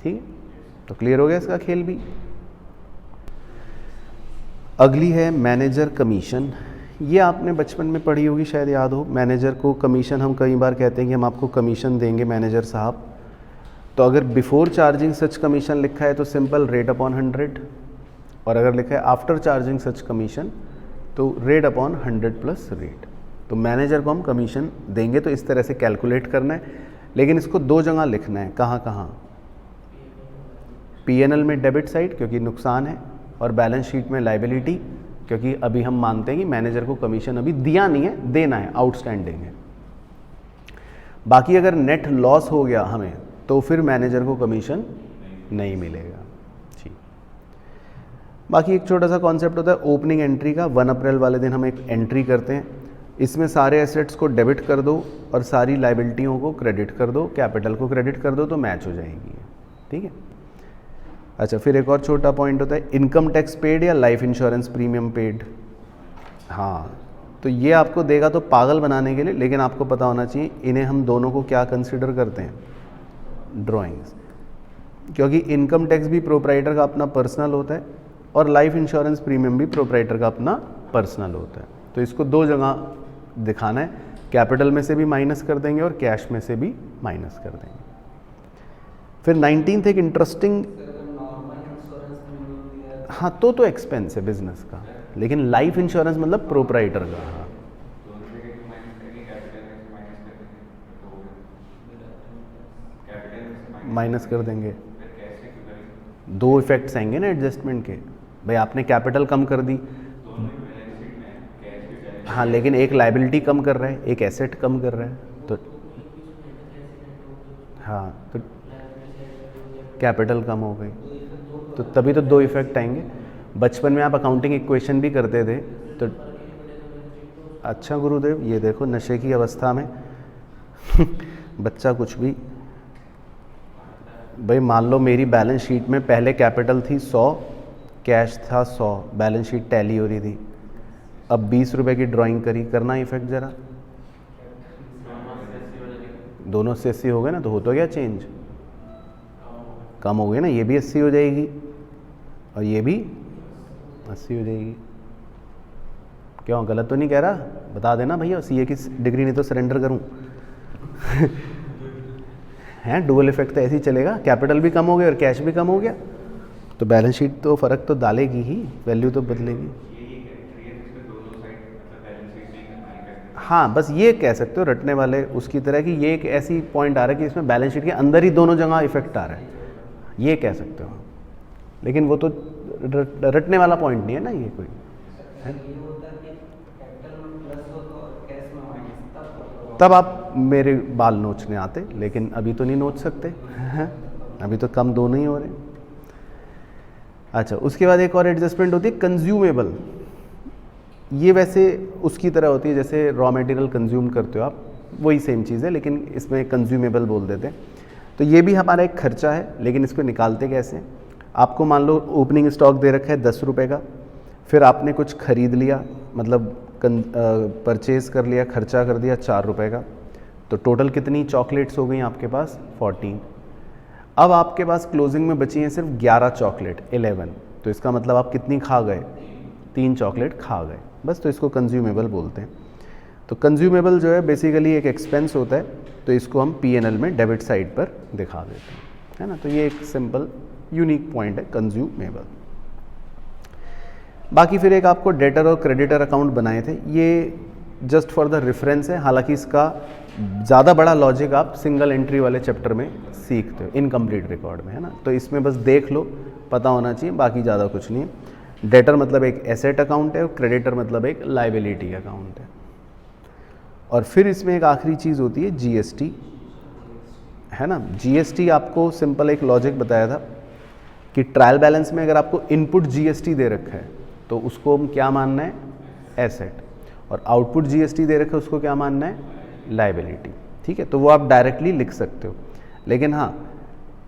ठीक है, तो क्लियर हो गया इसका खेल भी। अगली है मैनेजर कमीशन। ये आपने बचपन में पढ़ी होगी, शायद याद हो। मैनेजर को कमीशन, हम कई बार कहते हैं कि हम आपको कमीशन देंगे मैनेजर साहब। तो अगर बिफोर चार्जिंग सच कमीशन लिखा है तो सिंपल रेट अपॉन 100, और अगर लिखा है आफ्टर चार्जिंग सच कमीशन तो रेट अपॉन 100 प्लस रेट। तो मैनेजर को हम कमीशन देंगे तो इस तरह से कैलकुलेट करना है, लेकिन इसको 2 जगह लिखना है। कहाँ कहाँ? P&L में डेबिट साइड क्योंकि नुकसान है, और बैलेंस शीट में लाइबिलिटी, क्योंकि अभी हम मानते हैं कि मैनेजर को कमीशन अभी दिया नहीं है, देना है, आउटस्टैंडिंग है। बाकी अगर नेट लॉस हो गया हमें तो फिर मैनेजर को कमीशन नहीं मिलेगा। ठीक, बाकी एक छोटा सा कॉन्सेप्ट होता है ओपनिंग एंट्री का। 1 अप्रैल वाले दिन हम एक एंट्री करते हैं, इसमें सारे एसेट्स को डेबिट कर दो और सारी लाइबिलिटियों को क्रेडिट कर दो, कैपिटल को क्रेडिट कर दो, तो मैच हो जाएगी। ठीक है। अच्छा, फिर एक और छोटा पॉइंट होता है इनकम टैक्स पेड या लाइफ इंश्योरेंस प्रीमियम पेड। हाँ, तो ये आपको देगा तो पागल बनाने के लिए, लेकिन आपको पता होना चाहिए इन्हें हम दोनों को क्या कंसिडर करते हैं? ड्राइंग्स। क्योंकि इनकम टैक्स भी प्रोप्राइटर का अपना पर्सनल होता है और लाइफ इंश्योरेंस प्रीमियम भी प्रोप्राइटर का अपना पर्सनल होता है। तो इसको 2 जगह दिखाना है, कैपिटल में से भी माइनस कर देंगे और कैश में से भी माइनस कर देंगे। फिर 19th एक इंटरेस्टिंग, हाँ तो एक्सपेंस है बिजनेस का, लेकिन लाइफ इंश्योरेंस मतलब प्रोप्राइटर का। हाँ, माइनस कर देंगे। 2 इफेक्ट्स आएंगे ना एडजस्टमेंट के। भाई आपने कैपिटल कम कर दी, हाँ, लेकिन एक लाइबिलिटी कम कर रहा है, एक एसेट कम कर रहा है, तो हाँ, तो कैपिटल कम हो गई, तो तभी तो 2 इफेक्ट आएंगे। बचपन में आप अकाउंटिंग इक्वेशन भी करते थे तो अच्छा गुरुदेव, ये देखो नशे की अवस्था में बच्चा कुछ भी। भाई मान लो मेरी बैलेंस शीट में पहले कैपिटल थी 100, कैश था 100, बैलेंस शीट टैली हो रही थी। अब 20 रुपए की ड्राइंग करी, करना इफेक्ट ज़रा, दोनों से 80 हो गए ना, तो हो तो गया चेंज, कम हो गया ना। ये भी 80 हो जाएगी और ये भी 80 हो जाएगी। क्यों, गलत तो नहीं कह रहा? बता देना भैया, सीए की डिग्री नहीं तो सरेंडर करूं। हैं, डुअल इफेक्ट तो ऐसे ही चलेगा, कैपिटल भी कम हो गया और कैश भी कम हो गया, तो बैलेंस शीट तो फ़र्क तो डालेगी ही, वैल्यू तो बदलेगी। हाँ, बस ये कह सकते हो रटने वाले उसकी तरह कि ये एक ऐसी पॉइंट आ रहा है कि इसमें बैलेंस शीट के अंदर ही दोनों जगह इफेक्ट आ रहा है, ये कह सकते हो। लेकिन वो तो रटने वाला पॉइंट नहीं है ना, ये कोई है? तब आप मेरे बाल नोचने आते, लेकिन अभी तो नहीं नोच सकते अभी तो कम दोनों ही हो रहे। अच्छा, उसके बाद एक और एडजस्टमेंट होती है कंज्यूमेबल। ये वैसे उसकी तरह होती है जैसे रॉ मटेरियल कंज्यूम करते हो आप, वही सेम चीज़ है, लेकिन इसमें कंज्यूमेबल बोल देते हैं। तो ये भी हमारा एक खर्चा है, लेकिन इसको निकालते कैसे हैं? आपको मान लो ओपनिंग स्टॉक दे रखा है 10 रुपये का, फिर आपने कुछ खरीद लिया, मतलब परचेज़ कर लिया, खर्चा कर दिया 4 रुपये का, तो टोटल कितनी चॉकलेट्स हो गई आपके पास? 14। अब आपके पास क्लोजिंग में बची हैं सिर्फ 11 चॉकलेट, 11। तो इसका मतलब आप कितनी खा गए? 3 चॉकलेट खा गए बस। तो इसको कंज्यूमेबल बोलते हैं। तो कंज्यूमेबल जो है बेसिकली एक एक्सपेंस होता है, तो इसको हम P&L में डेबिट साइड पर दिखा देते हैं, है ना। तो ये एक सिंपल यूनिक पॉइंट है कंज्यूमेबल। बाकी फिर एक आपको डेटर और क्रेडिटर अकाउंट बनाए थे, ये जस्ट फॉर द रेफरेंस है। हालांकि इसका ज़्यादा बड़ा लॉजिक आप सिंगल एंट्री वाले चैप्टर में सीखते हो, इनकम्प्लीट रिकॉर्ड में, है ना। तो इसमें बस देख लो, पता होना चाहिए, बाकी ज़्यादा कुछ नहीं है। डेटर मतलब एक एसेट अकाउंट है और क्रेडिटर मतलब एक लाइबिलिटी अकाउंट है। और फिर इसमें एक आखिरी चीज़ होती है GST, है ना। GST आपको सिंपल एक लॉजिक बताया था कि ट्रायल बैलेंस में अगर आपको इनपुट GST दे रखा है तो उसको हम क्या मानना है? एसेट। और आउटपुट GST दे रखा है उसको क्या मानना है? लाइबिलिटी। ठीक है, तो वो आप डायरेक्टली लिख सकते हो। लेकिन हाँ,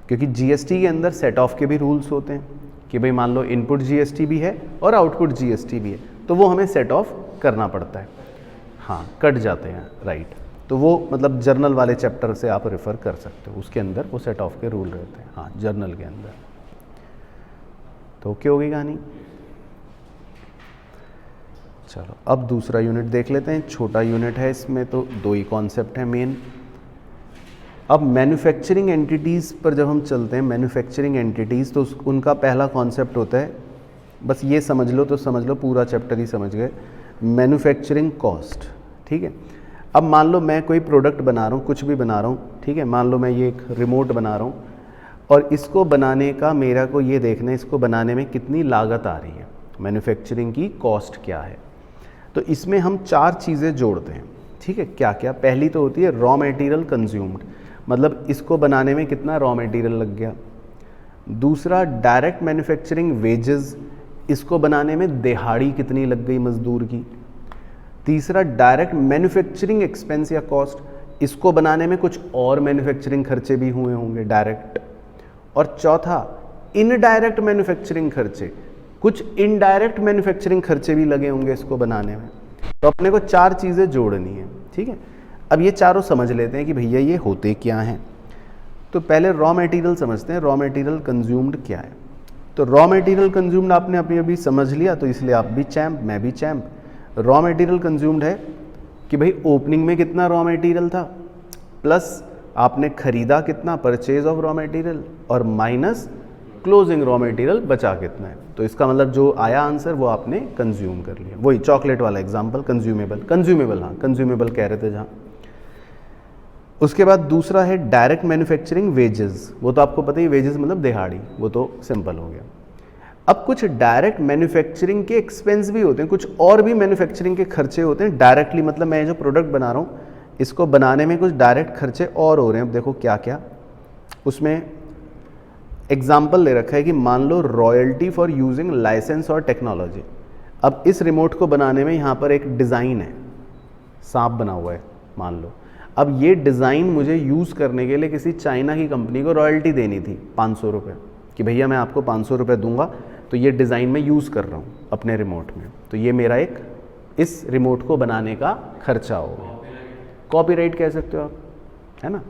क्योंकि GST के अंदर सेट ऑफ के भी रूल्स होते हैं कि भाई मान लो इनपुट GST भी है और आउटपुट GST भी है, तो वो हमें सेट ऑफ करना पड़ता है। हाँ, कट जाते हैं, राइट। तो वो मतलब जर्नल वाले चैप्टर से आप रेफ़र कर सकते हो, उसके अंदर वो सेट ऑफ के रूल रहते हैं। हाँ, जर्नल के अंदर। तो ओके होगी कहानी। चलो अब दूसरा यूनिट देख लेते हैं। छोटा यूनिट है, इसमें तो 2 ही कॉन्सेप्ट हैं मेन। अब मैन्युफैक्चरिंग एंटिटीज़ पर जब हम चलते हैं, मैन्युफैक्चरिंग एंटिटीज़, तो उनका पहला कॉन्सेप्ट होता है, बस ये समझ लो तो समझ लो, पूरा चैप्टर ही समझ गए, मैन्युफैक्चरिंग कॉस्ट। ठीक है, अब मान लो मैं कोई प्रोडक्ट बना रहा हूँ, कुछ भी बना रहा हूँ, ठीक है, मान लो मैं ये एक रिमोट बना रहा हूँ और इसको बनाने का मेरा को ये देखना है इसको बनाने में कितनी लागत आ रही है, मैन्युफैक्चरिंग की कॉस्ट क्या है। तो इसमें हम 4 चीज़ें जोड़ते हैं। ठीक है, क्या क्या? पहली तो होती है रॉ मटेरियल कंज्यूम्ड, मतलब इसको बनाने में कितना रॉ मटेरियल लग गया। दूसरा डायरेक्ट मैन्युफैक्चरिंग वेजेस, इसको बनाने में दिहाड़ी कितनी लग गई मजदूर की। तीसरा डायरेक्ट मैन्युफैक्चरिंग एक्सपेंस या कॉस्ट, इसको बनाने में कुछ और मैन्युफैक्चरिंग खर्चे भी हुए होंगे डायरेक्ट। और चौथा इनडायरेक्ट मैन्युफैक्चरिंग खर्चे, कुछ इनडायरेक्ट मैन्युफैक्चरिंग खर्चे भी लगे होंगे इसको बनाने में। तो अपने को 4 चीज़ें जोड़नी है। ठीक है, अब ये चारों समझ लेते हैं कि भैया ये होते क्या हैं। तो पहले रॉ मटेरियल समझते हैं, रॉ मटेरियल कंज्यूम्ड क्या है। तो रॉ मटेरियल कंज्यूम्ड आपने अभी समझ लिया, तो इसलिए आप भी चैम्प, मैं भी चैम्प। रॉ मटेरियल कंज्यूम्ड है कि भाई ओपनिंग में कितना रॉ मटेरियल था, प्लस आपने खरीदा कितना, परचेज ऑफ रॉ मटेरियल, और माइनस क्लोजिंग रॉ मटेरियल बचा कितना है। तो इसका मतलब जो आया आंसर वो आपने कंज्यूम कर लिया। वही चॉकलेट वाला एग्जांपल, कंज्यूमेबल, हाँ कंज्यूमेबल कह रहे थे जहाँ। उसके बाद दूसरा है डायरेक्ट मैन्युफैक्चरिंग वेजेस, वो तो आपको पता ही, वेजेस मतलब दिहाड़ी, वो तो सिंपल हो गया। अब कुछ डायरेक्ट मैन्युफैक्चरिंग के एक्सपेंस भी होते हैं, कुछ और भी मैन्युफैक्चरिंग के खर्चे होते हैं डायरेक्टली, मतलब मैं जो प्रोडक्ट बना रहा हूँ इसको बनाने में कुछ डायरेक्ट खर्चे और हो रहे हैं। अब देखो क्या क्या, उसमें एग्जाम्पल ले रखा है कि मान लो रॉयल्टी फॉर यूजिंग लाइसेंस और टेक्नोलॉजी। अब इस रिमोट को बनाने में यहाँ पर एक डिज़ाइन है, सांप बना हुआ है मान लो। अब ये डिज़ाइन मुझे यूज़ करने के लिए किसी चाइना की कंपनी को रॉयल्टी देनी थी 500 रुपये, कि भैया मैं आपको 500 रुपये दूंगा, तो ये डिज़ाइन मैं यूज़ कर रहा हूँ अपने रिमोट में, तो ये मेरा एक इस रिमोट को बनाने का खर्चा होगा, कॉपीराइट कह सकते हो आप, है ना।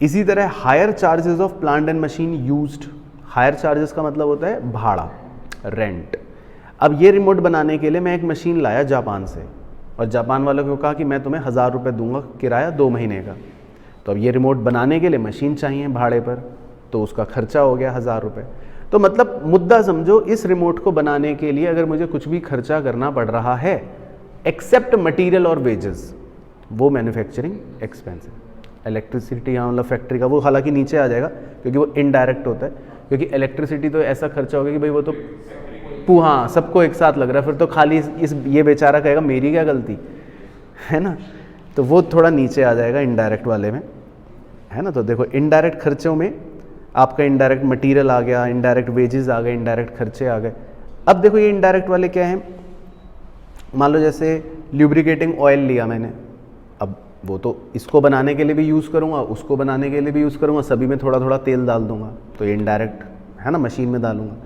इसी तरह higher charges of plant and machine used, higher charges का मतलब होता है भाड़ा, रेंट। अब ये रिमोट बनाने के लिए मैं एक मशीन लाया जापान से, और जापान वालों को कहा कि मैं तुम्हें 1000 रुपये दूंगा किराया 2 महीने का। तो अब ये रिमोट बनाने के लिए मशीन चाहिए भाड़े पर, तो उसका खर्चा हो गया 1000 रुपये। तो मतलब मुद्दा समझो, इस रिमोट को बनाने के लिए अगर मुझे कुछ भी खर्चा करना पड़ रहा है एक्सेप्ट मटीरियल और वेजेस, वो मैन्युफैक्चरिंग एक्सपेंस है। इलेक्ट्रिसिटी, हाँ मतलब फैक्ट्री का, वो हालांकि नीचे आ जाएगा क्योंकि वो इनडायरेक्ट होता है, क्योंकि इलेक्ट्रिसिटी तो ऐसा खर्चा होगा कि भाई वो तो हाँ सबको एक साथ लग रहा है, फिर तो खाली ये बेचारा कहेगा मेरी क्या गलती है ना, तो वो थोड़ा नीचे आ जाएगा इनडायरेक्ट वाले में, है ना। तो देखो इनडायरेक्ट खर्चों में आपका इनडायरेक्ट मटेरियल आ गया, इनडायरेक्ट वेजेस आ गए, इनडायरेक्ट खर्चे आ गए। अब देखो ये इनडायरेक्ट वाले क्या हैं, मान लो जैसे ल्यूब्रिकेटिंग ऑयल लिया मैंने, अब वो तो इसको बनाने के लिए भी यूज़ करूँगा, उसको बनाने के लिए भी यूज़ करूँगा, सभी में थोड़ा थोड़ा तेल डाल दूंगा, तो ये इनडायरेक्ट है ना, मशीन में डालूंगा।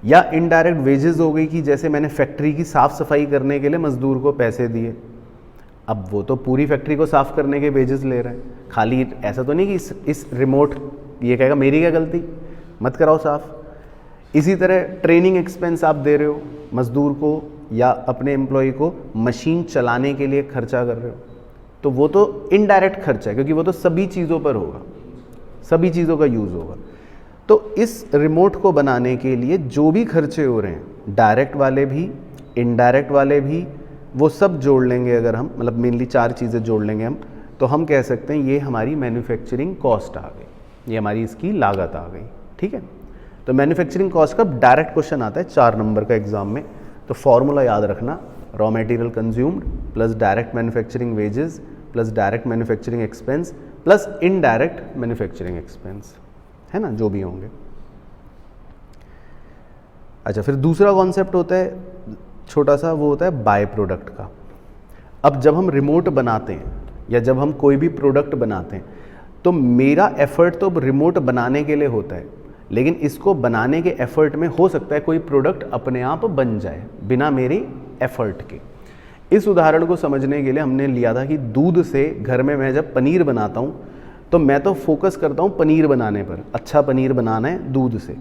या इनडायरेक्ट वेजेस हो गई कि जैसे मैंने फैक्ट्री की साफ़ सफाई करने के लिए मज़दूर को पैसे दिए, अब वो तो पूरी फैक्ट्री को साफ़ करने के वेजेस ले रहे हैं, खाली ऐसा तो नहीं कि इस रिमोट ये कहेगा मेरी क्या गलती, मत कराओ साफ़। इसी तरह ट्रेनिंग एक्सपेंस आप दे रहे हो मज़दूर को या अपने एम्प्लॉय को मशीन चलाने के लिए खर्चा कर रहे हो, तो वो तो इनडायरेक्ट खर्चा है, क्योंकि वो तो सभी चीज़ों पर होगा, सभी चीज़ों का यूज़ होगा। तो इस रिमोट को बनाने के लिए जो भी खर्चे हो रहे हैं, डायरेक्ट वाले भी इनडायरेक्ट वाले भी, वो सब जोड़ लेंगे अगर हम, मतलब मेनली 4 चीज़ें जोड़ लेंगे हम, तो हम कह सकते हैं ये हमारी मैन्युफैक्चरिंग कॉस्ट आ गई, ये हमारी इसकी लागत आ गई। ठीक है, तो मैन्युफैक्चरिंग कॉस्ट का डायरेक्ट क्वेश्चन आता है 4 नंबर का एग्जाम में, तो फॉर्मूला याद रखना, raw material consumed plus direct manufacturing wages plus direct manufacturing expense plus indirect manufacturing expense, है ना, जो भी होंगे। अच्छा, फिर दूसरा कॉन्सेप्ट होता है छोटा सा, वो होता है बाय प्रोडक्ट का। अब जब हम रिमोट बनाते हैं या जब हम कोई भी प्रोडक्ट बनाते हैं, तो मेरा एफर्ट तो रिमोट बनाने के लिए होता है, लेकिन इसको बनाने के एफर्ट में हो सकता है कोई प्रोडक्ट अपने आप बन जाए बिना मेरी एफर्ट के। इस उदाहरण को समझने के लिए हमने लिया था कि दूध से घर में मैं जब पनीर बनाता हूँ तो मैं तो फोकस करता हूँ पनीर बनाने पर, अच्छा पनीर बनाना है दूध से।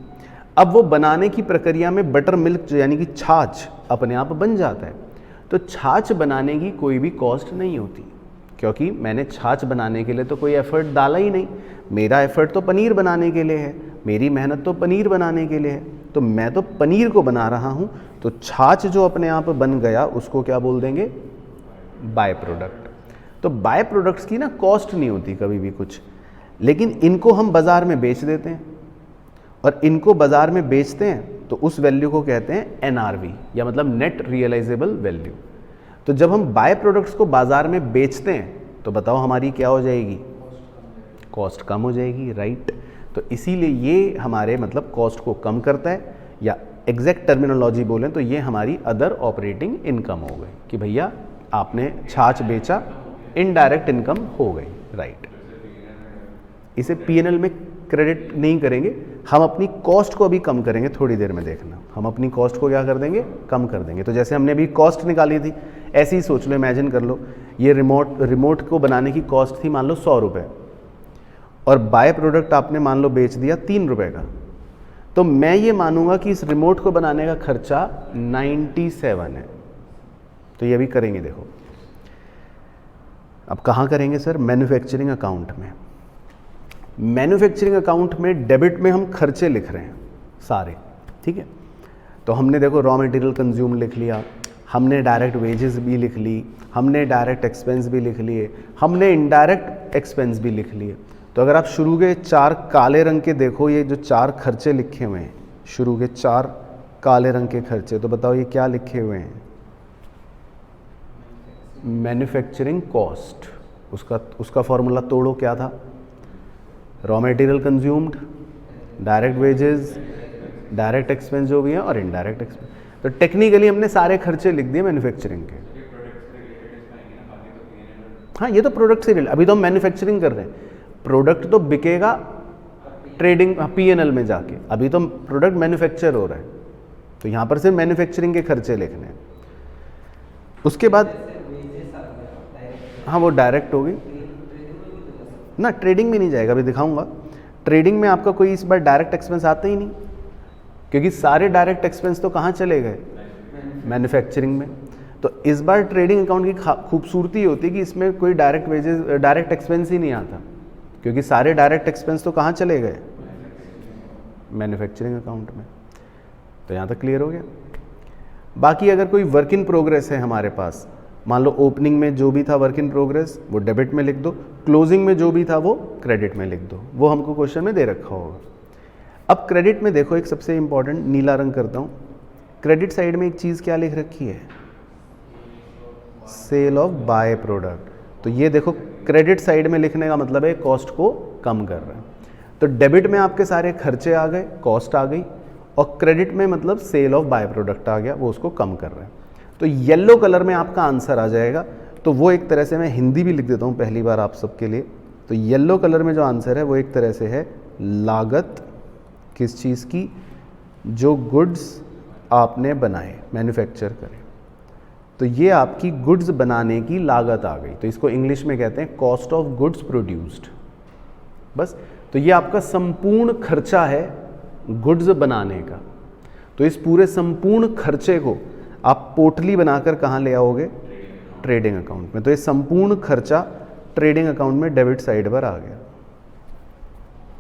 अब वो बनाने की प्रक्रिया में बटर मिल्क यानी कि छाछ अपने आप बन जाता है, तो छाछ बनाने की कोई भी कॉस्ट नहीं होती, क्योंकि मैंने छाछ बनाने के लिए तो कोई एफर्ट डाला ही नहीं, मेरा एफर्ट तो पनीर बनाने के लिए है, मेरी मेहनत तो पनीर बनाने के लिए है, तो मैं तो पनीर को बना रहा हूँ, तो छाछ जो अपने आप बन गया उसको क्या बोल देंगे, बाय प्रोडक्ट। तो बाय प्रोडक्ट्स की ना कॉस्ट नहीं होती कभी भी कुछ, लेकिन इनको हम बाज़ार में बेच देते हैं, और इनको बाज़ार में बेचते हैं तो उस वैल्यू को कहते हैं NRV, या मतलब नेट रियलाइजेबल वैल्यू। तो जब हम बाय प्रोडक्ट्स को बाज़ार में बेचते हैं तो बताओ हमारी क्या हो जाएगी, कॉस्ट कम हो जाएगी, राइट। तो इसीलिए ये हमारे मतलब कॉस्ट को कम करता है, या एग्जैक्ट टर्मिनोलॉजी बोलें तो ये हमारी अदर ऑपरेटिंग इनकम हो गई, कि भैया आपने छाछ बेचा, इनडायरेक्ट इनकम हो गई, राइट। इसे P&L में क्रेडिट नहीं करेंगे, हम अपनी कॉस्ट को अभी कम करेंगे, थोड़ी देर में देखना, हम अपनी कॉस्ट को क्या कर देंगे, कम कर देंगे। तो जैसे हमने अभी कॉस्ट निकाली थी, ऐसे ही सोच लो, इमेजिन कर लो, ये रिमोट को बनाने की कॉस्ट थी मान लो 100 रुपये, और बाय प्रोडक्ट आपने मान लो बेच दिया 3 रुपये का, तो मैं ये मानूंगा कि इस रिमोट को बनाने का खर्चा 97 है। तो ये भी करेंगे, देखो अब कहाँ करेंगे सर, मैन्युफैक्चरिंग अकाउंट में। मैन्युफैक्चरिंग अकाउंट में डेबिट में हम खर्चे लिख रहे हैं सारे, ठीक है। तो हमने देखो रॉ मटेरियल कंज्यूम लिख लिया, हमने डायरेक्ट वेजेस भी लिख ली, हमने डायरेक्ट एक्सपेंस भी लिख लिए, हमने इनडायरेक्ट एक्सपेंस भी लिख लिए। तो अगर आप शुरू के 4 काले रंग के देखो, ये जो 4 खर्चे लिखे हुए हैं, शुरू के 4 काले रंग के खर्चे, तो बताओ ये क्या लिखे हुए हैं, मैन्युफैक्चरिंग कॉस्ट। उसका फॉर्मूला तोड़ो, क्या था, raw material consumed, direct wages, direct expense जो भी है, और इनडायरेक्ट एक्सपेंस। तो टेक्निकली हमने सारे खर्चे लिख दिए मैन्युफैक्चरिंग के। हाँ, ये तो प्रोडक्ट से रिलेटेड, अभी तो हम मैन्युफैक्चरिंग कर रहे हैं, प्रोडक्ट तो बिकेगा ट्रेडिंग P&L में जाके, अभी तो प्रोडक्ट मैन्युफैक्चर हो रहा है, तो यहाँ पर सिर्फ मैन्युफैक्चरिंग के खर्चे लिखने हैं। उसके बाद हाँ, वो डायरेक्ट होगी ना, ट्रेडिंग में नहीं जाएगा, अभी दिखाऊंगा। ट्रेडिंग में आपका कोई इस बार डायरेक्ट एक्सपेंस आता ही नहीं, क्योंकि सारे डायरेक्ट एक्सपेंस तो कहाँ चले गए, मैन्युफैक्चरिंग में। तो इस बार ट्रेडिंग अकाउंट की खूबसूरती होती है कि इसमें कोई डायरेक्ट वेजेस डायरेक्ट एक्सपेंस ही नहीं आता, क्योंकि सारे डायरेक्ट एक्सपेंस तो कहाँ चले गए, मैन्युफैक्चरिंग अकाउंट में। तो यहाँ तक क्लियर हो गया। बाकी अगर कोई वर्क इन प्रोग्रेस है हमारे पास, मान लो ओपनिंग में जो भी था वर्क इन प्रोग्रेस वो डेबिट में लिख दो, क्लोजिंग में जो भी था वो क्रेडिट में लिख दो, वो हमको क्वेश्चन में दे रखा होगा। अब क्रेडिट में देखो, एक सबसे इंपॉर्टेंट नीला रंग करता हूँ, क्रेडिट साइड में एक चीज़ क्या लिख रखी है, सेल ऑफ बाय प्रोडक्ट। तो ये देखो क्रेडिट साइड में लिखने का मतलब है कॉस्ट को कम कर रहा है। तो डेबिट में आपके सारे खर्चे आ गए, कॉस्ट आ गई, और क्रेडिट में मतलब सेल ऑफ बाय प्रोडक्ट आ गया, वो उसको कम कर रहा है। तो येलो कलर में आपका आंसर आ जाएगा, तो वो एक तरह से मैं हिंदी भी लिख देता हूँ पहली बार आप सबके लिए। तो येलो कलर में जो आंसर है वो एक तरह से है लागत किस चीज़ की, जो गुड्स आपने बनाए, मैन्युफैक्चर करें। तो ये आपकी गुड्स बनाने की लागत आ गई, तो इसको इंग्लिश में कहते हैं कॉस्ट ऑफ गुड्स प्रोड्यूस्ड। बस, तो ये आपका संपूर्ण खर्चा है गुड्स बनाने का। तो इस पूरे संपूर्ण खर्चे को आप पोटली बनाकर कहाँ ले आओगे, ट्रेडिंग अकाउंट में। तो ये संपूर्ण खर्चा ट्रेडिंग अकाउंट में डेबिट साइड पर आ गया।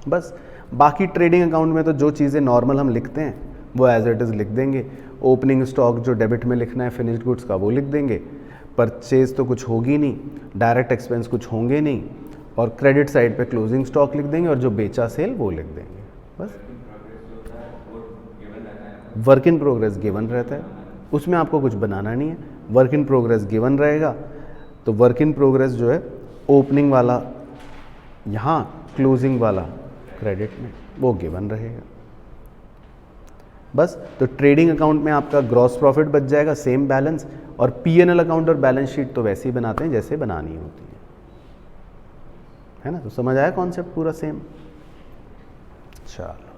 बस, बाकी ट्रेडिंग अकाउंट में तो जो चीज़ें नॉर्मल हम लिखते हैं वो एज इट इज़ लिख देंगे। ओपनिंग स्टॉक जो डेबिट में लिखना है फिनिश्ड गुड्स का वो लिख देंगे। परचेज तो कुछ होगी नहीं, डायरेक्ट एक्सपेंस कुछ होंगे नहीं, और क्रेडिट साइड पे क्लोजिंग स्टॉक लिख देंगे, और जो बेचा सेल वो लिख देंगे। बस, वर्क इन प्रोग्रेस गिवन रहता है, उसमें आपको कुछ बनाना नहीं है। वर्क इन प्रोग्रेस गिवन रहेगा, तो वर्क इन प्रोग्रेस जो है ओपनिंग वाला यहाँ, क्लोजिंग वाला क्रेडिट में, वो गिवन रहेगा। बस, तो ट्रेडिंग अकाउंट में आपका ग्रॉस प्रॉफिट बच जाएगा, सेम बैलेंस, और पीएनएल अकाउंट और बैलेंस शीट तो वैसे ही बनाते हैं जैसे बनानी होती है ना। तो समझ आया कॉन्सेप्ट पूरा सेम। चलो।